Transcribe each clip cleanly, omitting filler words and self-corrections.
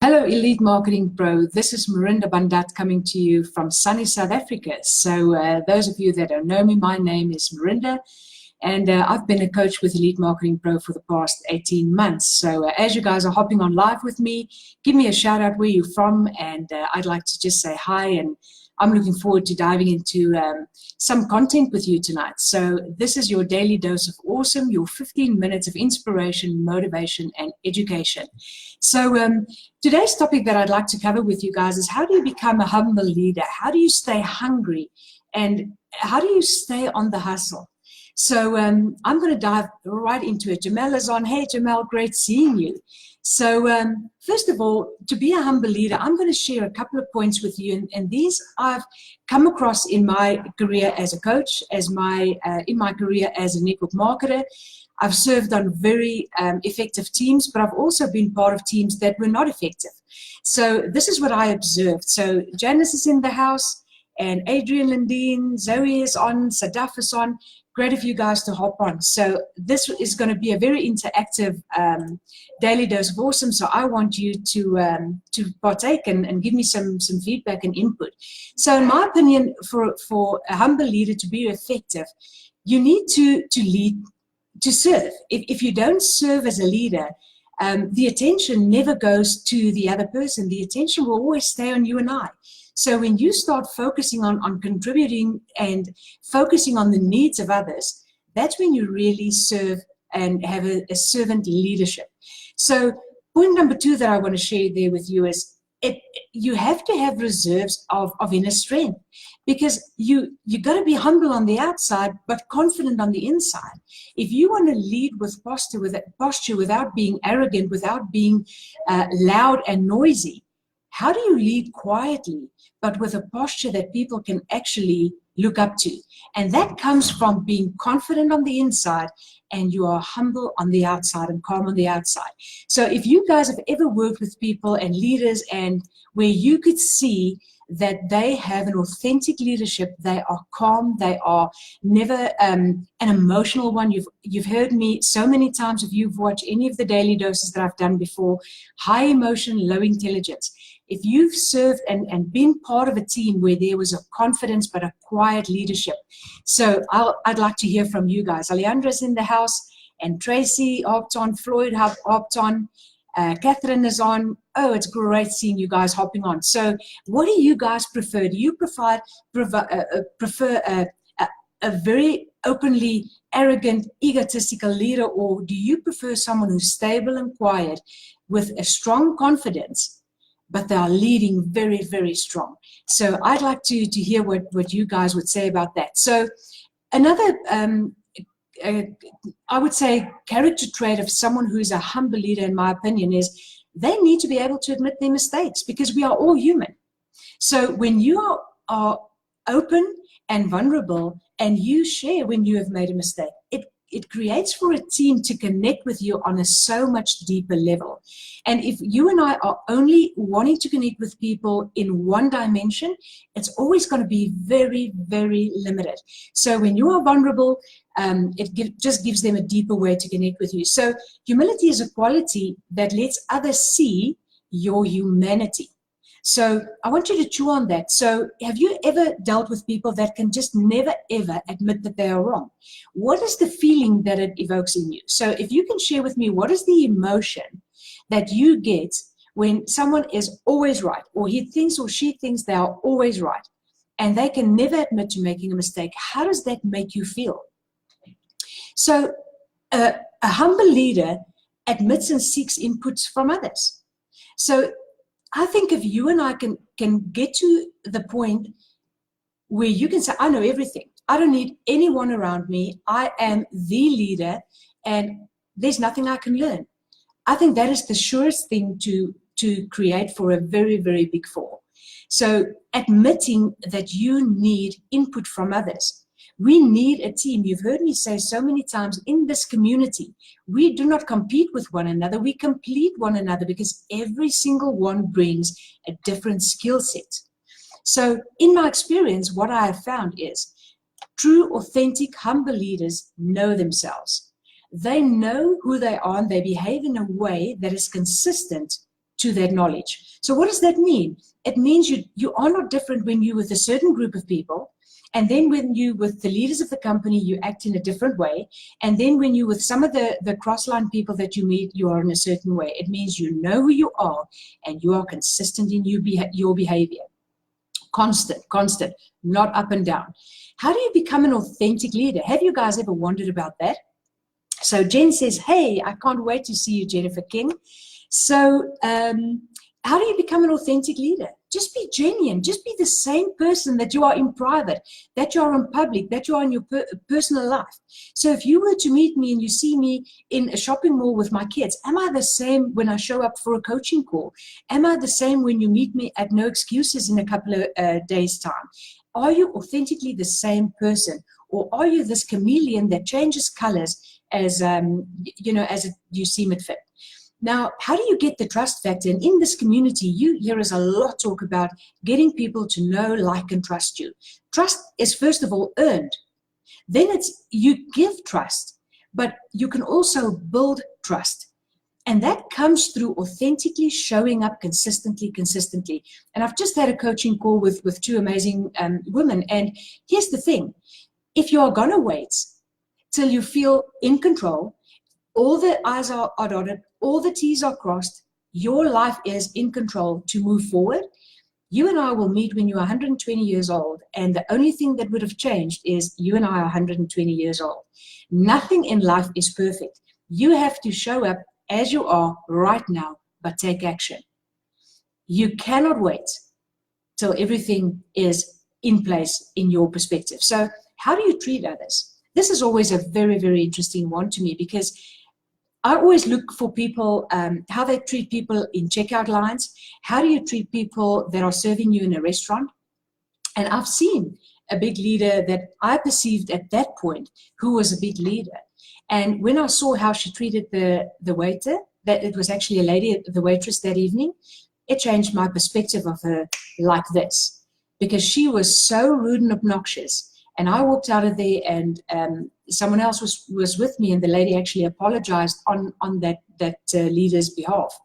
Hello, Elite Marketing Pro. This is Marinda Bandat coming to you from sunny South Africa. So those of you that don't know me, my name is Marinda, and I've been a coach with Elite Marketing Pro for the past 18 months. So as you guys are hopping on live with me, give me a shout out where you're from, and I'd like to just say hi, and I'm looking forward to diving into some content with you tonight. So this is your daily dose of awesome, your 15 minutes of inspiration, motivation, and education. So today's topic that I'd like to cover with you guys is how do you become a humble leader? How do you stay hungry? And how do you stay on the hustle? So I'm going to dive right into it. Jamel is on. Hey, Jamel, great seeing you. So first of all, to be a humble leader, I'm going to share a couple of points with you. And these I've come across in my career as a coach, in my career as a network marketer. I've served on very effective teams, but I've also been part of teams that were not effective. So this is what I observed. So Janice is in the house, and Adrian Lindeen, Zoe is on, Sadaf is on. Great of you guys to hop on. So this is going to be a very interactive daily dose of awesome. So I want you to partake and give me some feedback and input. So in my opinion, for a humble leader to be effective, you need to lead, to serve. If you don't serve as a leader, the attention never goes to the other person. The attention will always stay on you and I. So when you start focusing on contributing and focusing on the needs of others, that's when you really serve and have a servant leadership. So point number 2 that I want to share there with you is you have to have reserves of inner strength, because you got to be humble on the outside but confident on the inside. If you want to lead with posture without being arrogant, without being loud and noisy, how do you lead quietly but with a posture that people can actually look up to? And that comes from being confident on the inside, and you are humble on the outside and calm on the outside. So if you guys have ever worked with people and leaders and where you could see that they have an authentic leadership, they are calm, they are never an emotional one. You've heard me so many times, if you've watched any of the daily doses that I've done before, high emotion, low intelligence. If you've served and been part of a team where there was a confidence but a quiet leadership. So I'd like to hear from you guys. Aleandra's in the house, and Tracy hopped on, Floyd hopped on, Catherine is on. Oh, it's great seeing you guys hopping on. So what do you guys prefer? Do you prefer a very openly arrogant, egotistical leader, or do you prefer someone who's stable and quiet with a strong confidence, but they are leading very, very strong? So I'd like to hear what you guys would say about that. So another, I would say, character trait of someone who's a humble leader, in my opinion, is they need to be able to admit their mistakes, because we are all human. So when you are open and vulnerable and you share when you have made a mistake, it creates for a team to connect with you on a so much deeper level. And if you and I are only wanting to connect with people in one dimension, it's always going to be very, very limited. So when you are vulnerable, just gives them a deeper way to connect with you. So humility is a quality that lets others see your humanity. So I want you to chew on that. So have you ever dealt with people that can just never, ever admit that they are wrong? What is the feeling that it evokes in you? So if you can share with me, what is the emotion that you get when someone is always right, or he thinks or she thinks they are always right, and they can never admit to making a mistake? How does that make you feel? So a humble leader admits and seeks inputs from others. So I think if you and I can get to the point where you can say, I know everything. I don't need anyone around me. I am the leader, and there's nothing I can learn. I think that is the surest thing to create for a very, very big fall. So admitting that you need input from others. We need a team. You've heard me say so many times, in this community, we do not compete with one another. We complete one another, because every single one brings a different skill set. So in my experience, what I have found is true, authentic, humble leaders know themselves. They know who they are, and they behave in a way that is consistent to that knowledge. So what does that mean? It means you are not different when you're with a certain group of people, and then when you with the leaders of the company, you act in a different way. And then when you with some of the cross-line people that you meet, you are in a certain way. It means you know who you are and you are consistent in your behavior. Constant, not up and down. How do you become an authentic leader? Have you guys ever wondered about that? So Jen says, hey, I can't wait to see you, Jennifer King. So how do you become an authentic leader? Just be genuine. Just be the same person that you are in private, that you are in public, that you are in your personal life. So if you were to meet me and you see me in a shopping mall with my kids, am I the same when I show up for a coaching call? Am I the same when you meet me at No Excuses in a couple of days' time? Are you authentically the same person? Or are you this chameleon that changes colors as, you seem it fit? Now, how do you get the trust factor? And in this community, you hear us a lot talk about getting people to know, like, and trust you. Trust is, first of all, earned. Then you give trust, but you can also build trust. And that comes through authentically showing up consistently. And I've just had a coaching call with two amazing women. And here's the thing. If you are going to wait till you feel in control, all the I's are dotted, all the T's are crossed, your life is in control to move forward, you and I will meet when you're 120 years old. And the only thing that would have changed is you and I are 120 years old. Nothing in life is perfect. You have to show up as you are right now, but take action. You cannot wait till everything is in place in your perspective. So how do you treat others? This is always a very, very interesting one to me, because I always look for people, how they treat people in checkout lines. How do you treat people that are serving you in a restaurant? And I've seen a big leader that I perceived at that point who was a big leader. And when I saw how she treated the waiter, that it was actually a lady, the waitress that evening, it changed my perspective of her like this, because she was so rude and obnoxious. And I walked out of there, and someone else was with me, and the lady actually apologized on that leader's behalf.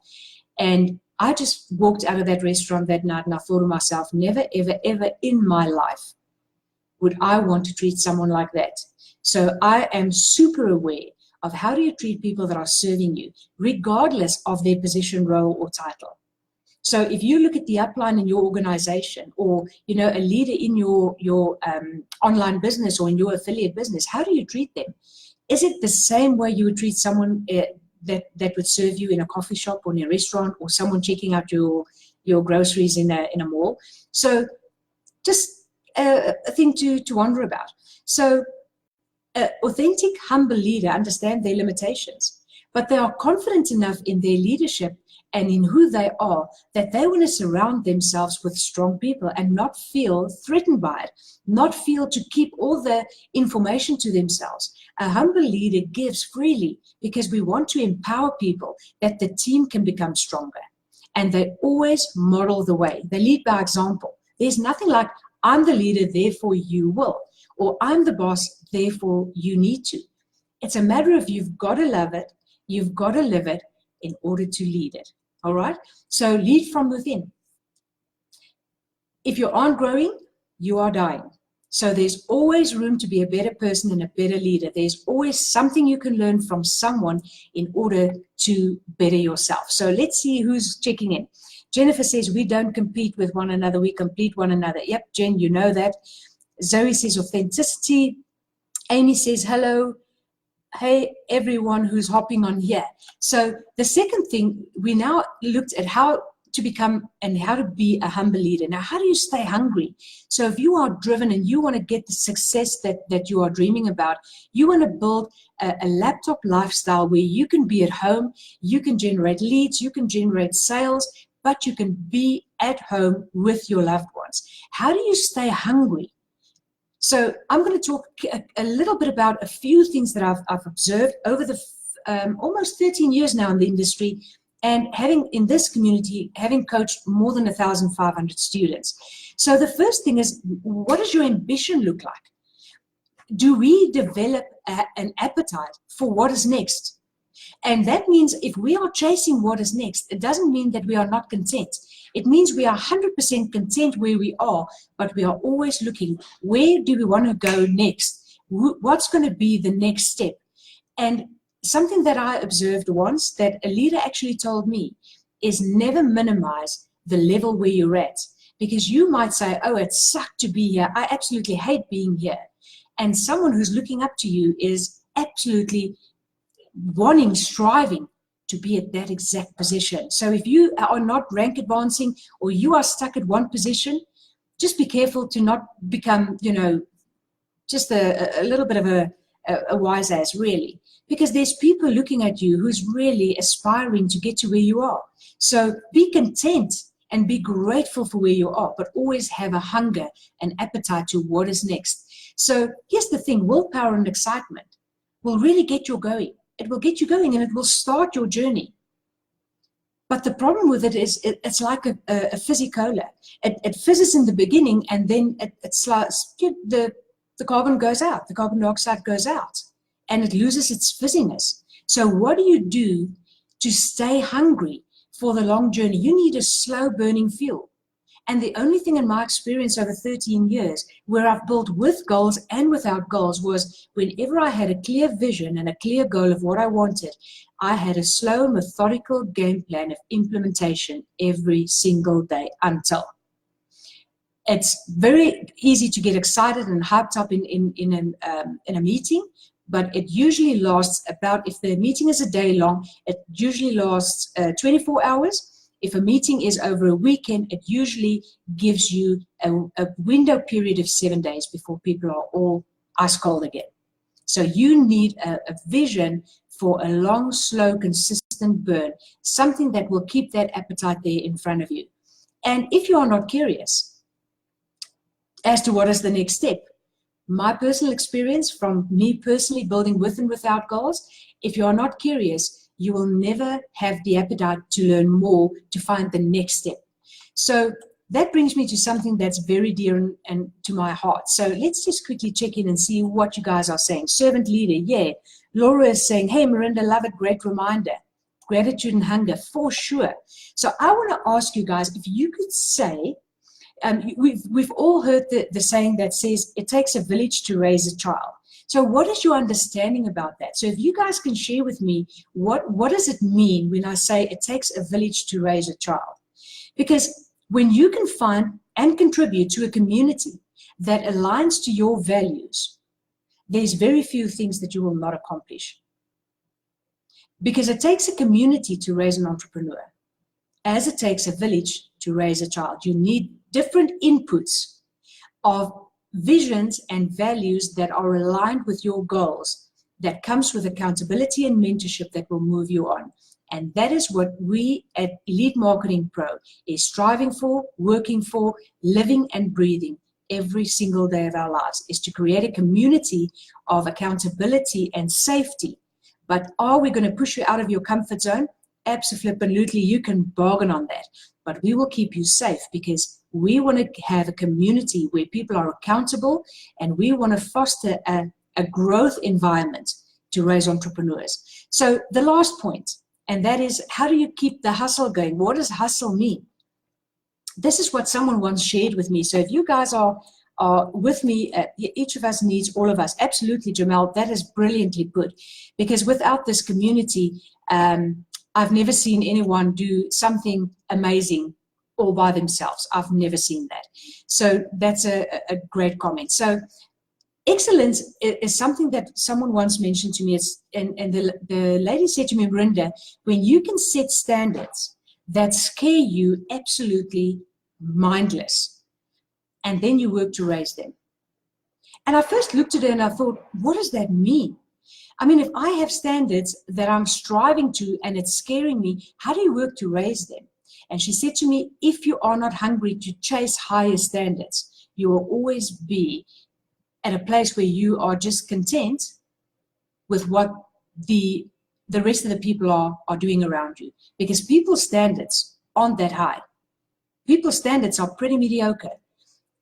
And I just walked out of that restaurant that night, and I thought to myself, never, ever, ever in my life would I want to treat someone like that. So I am super aware of how do you treat people that are serving you, regardless of their position, role, or title. So if you look at the upline in your organization, or a leader in your online business or in your affiliate business, how do you treat them? Is it the same way you would treat someone that would serve you in a coffee shop or in a restaurant, or someone checking out your groceries in a mall? So just a thing to wonder about. So authentic, humble leader understand their limitations, but they are confident enough in their leadership and in who they are, that they want to surround themselves with strong people and not feel threatened by it, not feel to keep all the information to themselves. A humble leader gives freely because we want to empower people that the team can become stronger. And they always model the way. They lead by example. There's nothing like, I'm the leader, therefore you will, or I'm the boss, therefore you need to. It's a matter of you've got to love it, you've got to live it in order to lead it. All right? So lead from within. If you aren't growing, you are dying. So there's always room to be a better person and a better leader. There's always something you can learn from someone in order to better yourself. So let's see who's checking in. Jennifer says, we don't compete with one another, we complete one another. Yep, Jen, you know that. Zoe says authenticity. Amy says, hello. Hey, everyone who's hopping on here. So the second thing, we now looked at how to become and how to be a humble leader. Now, how do you stay hungry? So if you are driven and you want to get the success that you are dreaming about, you want to build a laptop lifestyle where you can be at home, you can generate leads, you can generate sales, but you can be at home with your loved ones. How do you stay hungry? So I'm going to talk a little bit about a few things that I've observed over the almost 13 years now in the industry, and having in this community, having coached more than 1,500 students. So the first thing is, what does your ambition look like? Do we develop an appetite for what is next? And that means if we are chasing what is next, it doesn't mean that we are not content. It means we are 100% content where we are, but we are always looking, where do we want to go next? What's going to be the next step? And something that I observed once that a leader actually told me is never minimize the level where you're at. Because you might say, oh, it sucked to be here. I absolutely hate being here. And someone who's looking up to you is absolutely wanting, striving to be at that exact position. So if you are not rank advancing or you are stuck at one position, just be careful to not become, just a little bit of a wise ass, really. Because there's people looking at you who's really aspiring to get to where you are. So be content and be grateful for where you are, but always have a hunger and appetite to what is next. So here's the thing, willpower and excitement will really get you going. It will get you going and it will start your journey. But the problem with it is it's like a fizzy-cola. It fizzes in the beginning and then it slides, the carbon goes out, the carbon dioxide goes out and it loses its fizziness. So what do you do to stay hungry for the long journey? You need a slow burning fuel. And the only thing in my experience over 13 years where I've built with goals and without goals was whenever I had a clear vision and a clear goal of what I wanted, I had a slow, methodical game plan of implementation every single day until. It's very easy to get excited and hyped up in a meeting, but it usually lasts about, if the meeting is a day long, it usually lasts 24 hours. If a meeting is over a weekend, it usually gives you a window period of 7 days before people are all ice cold again. So you need a vision for a long, slow, consistent burn, something that will keep that appetite there in front of you. And if you are not curious as to what is the next step, my personal experience from me personally building with and without goals, if you are not curious, you will never have the appetite to learn more, to find the next step. So that brings me to something that's very dear and to my heart. So let's just quickly check in and see what you guys are saying. Servant leader, yeah. Laura is saying, hey, Marinda, love it, great reminder. Gratitude and hunger, for sure. So I want to ask you guys, if you could say, we've all heard the saying that says, it takes a village to raise a child. So what is your understanding about that? So if you guys can share with me, what does it mean when I say it takes a village to raise a child? Because when you can find and contribute to a community that aligns to your values, there's very few things that you will not accomplish. Because it takes a community to raise an entrepreneur, as it takes a village to raise a child. You need different inputs of visions and values that are aligned with your goals, that comes with accountability and mentorship that will move you on. And that is what we at Elite Marketing Pro is striving for, working for, living and breathing every single day of our lives, is to create a community of accountability and safety. But are we going to push you out of your comfort zone? Absolutely, you can bargain on that. But we will keep you safe because we want to have a community where people are accountable, and we want to foster a growth environment to raise entrepreneurs. So the last point, and that is, how do you keep the hustle going? What does hustle mean? This is what someone once shared with me. So if you guys are with me, each of us needs all of us. Absolutely, Jamel, that is brilliantly put. Because without this community, I've never seen anyone do something amazing all by themselves. I've never seen that. So that's a great comment. So excellence is something that someone once mentioned to me. And the lady said to me, Marinda, when you can set standards that scare you absolutely mindless, and then you work to raise them. And I first looked at it and I thought, what does that mean? I mean, if I have standards that I'm striving to and it's scaring me, how do you work to raise them? And she said to me, if you are not hungry to chase higher standards, you will always be at a place where you are just content with what the rest of the people are doing around you. Because people's standards aren't that high. People's standards are pretty mediocre,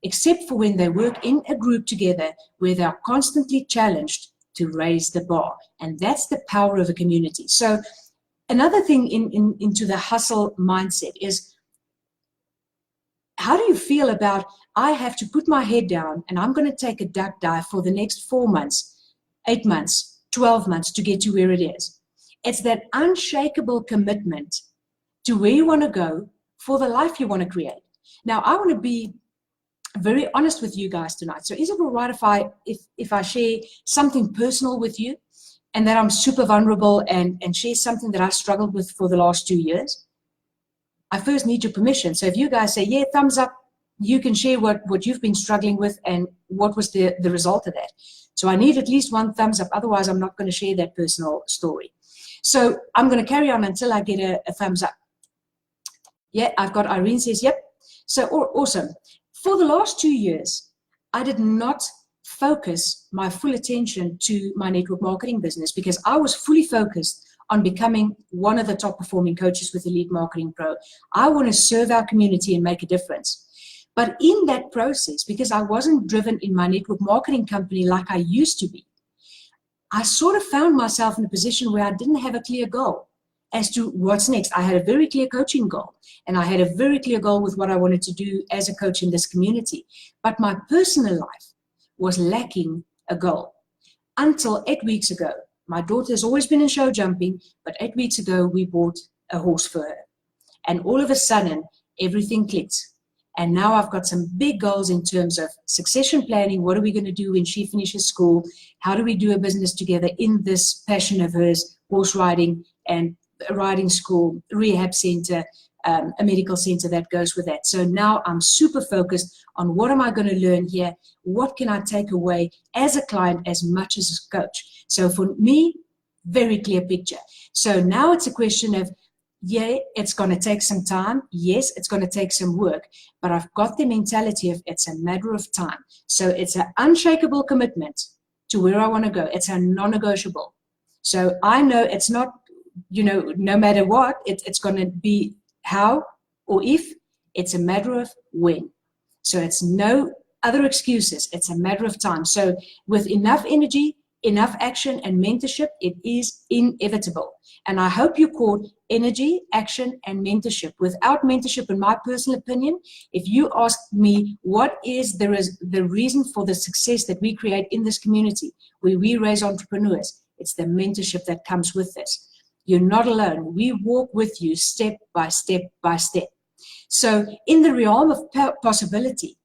except for when they work in a group together where they are constantly challenged to raise the bar. And that's the power of a community. So another thing into the hustle mindset is, how do you feel about, I have to put my head down and I'm going to take a duck dive for the next 4 months, 8 months, 12 months to get to where it is. It's that unshakable commitment to where you want to go for the life you want to create. Now, I want to be very honest with you guys tonight. So is it all right if I share something personal with you, and that I'm super vulnerable and share something that I struggled with for the last 2 years? I first need your permission. So if you guys say, yeah, thumbs up, you can share what you've been struggling with and what was the result of that. So I need at least 1 thumbs up. Otherwise, I'm not going to share that personal story. So I'm going to carry on until I get a thumbs up. Yeah, I've got Irene says, yep. So awesome. For the last 2 years, I did not focus my full attention to my network marketing business because I was fully focused on becoming one of the top performing coaches with Elite Marketing Pro. I want to serve our community and make a difference. But in that process, because I wasn't driven in my network marketing company like I used to be, I sort of found myself in a position where I didn't have a clear goal as to what's next. I had a very clear coaching goal, and I had a very clear goal with what I wanted to do as a coach in this community. But my personal life was lacking a goal until 8 weeks ago. My daughter has always been in show jumping, but 8 weeks ago, we bought a horse for her. And all of a sudden, everything clicked. And now I've got some big goals in terms of succession planning. What are we going to do when she finishes school? How do we do a business together in this passion of hers, horse riding and a riding school, rehab center, a medical center that goes with that. So now I'm super focused on what am I going to learn here? What can I take away as a client as much as a coach? So for me, very clear picture. So now it's a question of, yeah, it's going to take some time. Yes, it's going to take some work, but I've got the mentality of it's a matter of time. So it's an unshakable commitment to where I want to go. It's a non-negotiable. So I know it's not, no matter what, it's going to be how or if. It's a matter of when. So it's no other excuses. It's a matter of time. So with enough energy, enough action and mentorship, it is inevitable. And I hope you caught energy, action, and mentorship. Without mentorship, in my personal opinion, if you ask me what is the reason for the success that we create in this community, where we raise entrepreneurs, it's the mentorship that comes with this. You're not alone. We walk with you step by step by step. So in the realm of possibility,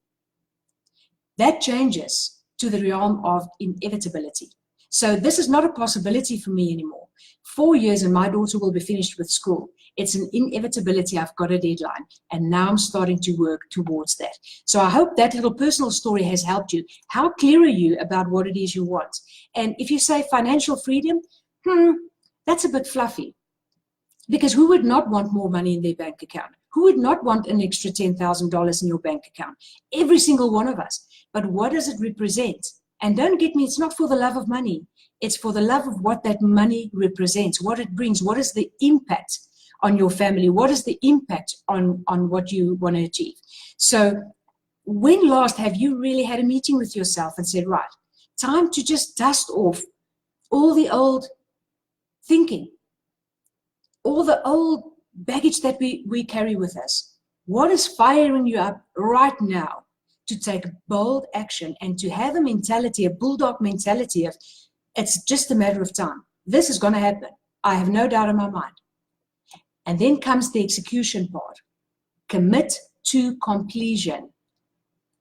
that changes to the realm of inevitability. So this is not a possibility for me anymore. 4 years and my daughter will be finished with school. It's an inevitability. I've got a deadline, and now I'm starting to work towards that. So I hope that little personal story has helped you. How clear are you about what it is you want? And if you say financial freedom, that's a bit fluffy, because who would not want more money in their bank account? Who would not want an extra $10,000 in your bank account? Every single one of us. But what does it represent? And don't get me, it's not for the love of money. It's for the love of what that money represents, what it brings, what is the impact on your family, what is the impact on what you want to achieve. So when last have you really had a meeting with yourself and said, right, time to just dust off all the old thinking, all the old baggage that we carry with us? What is firing you up right now to take bold action and to have a mentality, a bulldog mentality of, it's just a matter of time. This is going to happen. I have no doubt in my mind. And then comes the execution part. Commit to completion.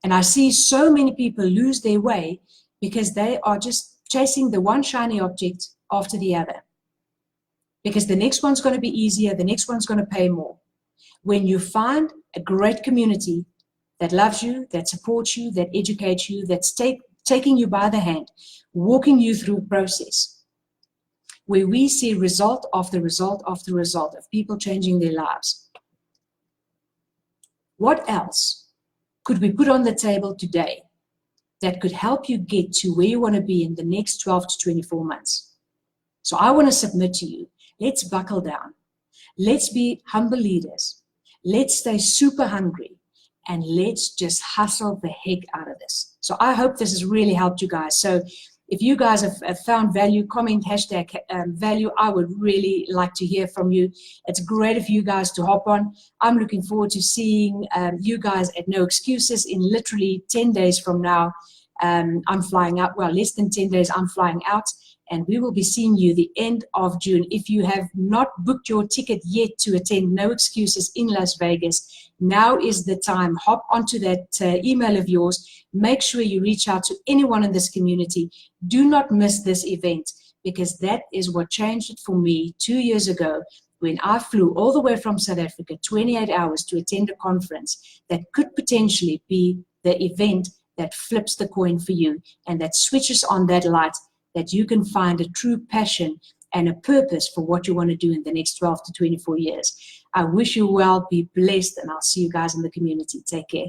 And I see so many people lose their way because they are just chasing the one shiny object after the other. Because the next one's going to be easier, the next one's going to pay more. When you find a great community that loves you, that supports you, that educates you, that's taking you by the hand, walking you through a process, where we see result after result after result of people changing their lives. What else could we put on the table today that could help you get to where you want to be in the next 12 to 24 months? So I want to submit to you, let's buckle down. Let's be humble leaders. Let's stay super hungry. And let's just hustle the heck out of this. So I hope this has really helped you guys. So If you guys have found value, comment hashtag value. I would really like to hear from you. It's great of you guys to hop on. I'm looking forward to seeing you guys at No Excuses in literally 10 days from now. I'm flying out, well, less than 10 days, I'm flying out, and we will be seeing you the end of June. If you have not booked your ticket yet to attend No Excuses in Las Vegas, now is the time. Hop onto that email of yours. Make sure you reach out to anyone in this community. Do not miss this event, because that is what changed it for me 2 years ago when I flew all the way from South Africa, 28 hours to attend a conference that could potentially be the event that flips the coin for you and that switches on that light, that you can find a true passion and a purpose for what you want to do in the next 12 to 24 years. I wish you well, be blessed, and I'll see you guys in the community. Take care.